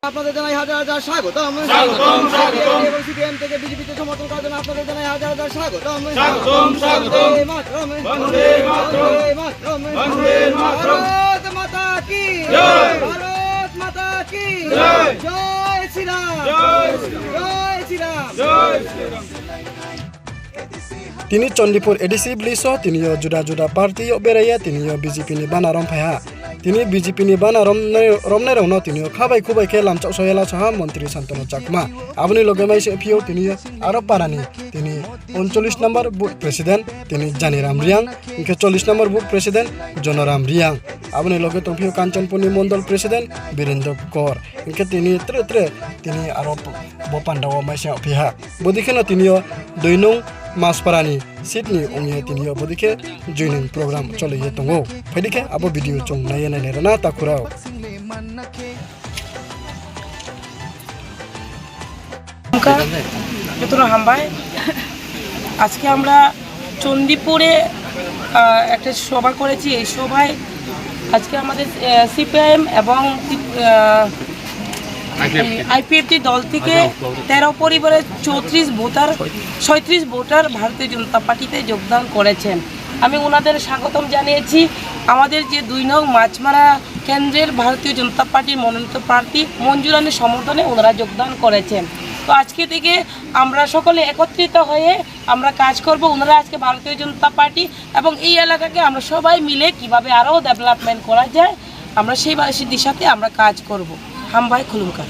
আপনাদের জানাই হাজার হাজার স্বাগতম। এবং সিপিএম থেকে বিজেপিতে সমর্থন করার জন্য আপনাদের জানাই হাজার হাজার স্বাগতম। বন্দে মাতরম, বন্দে মাতরম, ভারত মাতা কি জয়, ভারত মাতা কি জয়, জয় শ্রীরাম, জয় শ্রীরাম, জয় Shriram. Tini Chondipur edisi bliso tini yo juda parti yo beraya tini yo BJP ni banarom phaya tini BJP ni banarom romne rono tini yo khabai khubai ke lamchak soyala saha mantri Santanu Chakma abni loge mai se phio tini aro parani tini 39 number booth president tini Janiram Riang inke 40 number booth president Jonoram Riang abni loge tongphio Kanchanpuni Mondol president Birendra Kor inke tini tre tini aro bopandawa mai se phia bodikeno tini yo doinong Masparani Sydney ongye tinio bodike joining program chole ye tongo phedike abo video chong na yene nerana takurao যতটা হামবাই আজকে আমরা চণ্ডীপুরে একটা সভা করেছি। এই সভায় আজকে আমাদের সিপিআইএম এবং আইপিএফটি দল থেকে 13 পরিবারের 37 ভোটার ভারতীয় জনতা পার্টিতে যোগদান করেছেন। আমি ওনাদের স্বাগতম জানিয়েছি। আমাদের যে 2 নং মাছমারা কেন্দ্রের ভারতীয় জনতা পার্টির মনোনীত প্রার্থী মঞ্জুরানির সমর্থনে ওনারা যোগদান করেছেন। তো আজকে থেকে আমরা সকলে একত্রিত হয়ে আমরা কাজ করব। ওনারা আজকে ভারতীয় জনতা পার্টি এবং এই এলাকাকে আমরা সবাই মিলে কিভাবে আরও ডেভেলপমেন্ট করা যায় আমরা সেই দিশাতে আমরা কাজ করব। হামভাই খুলুমকার।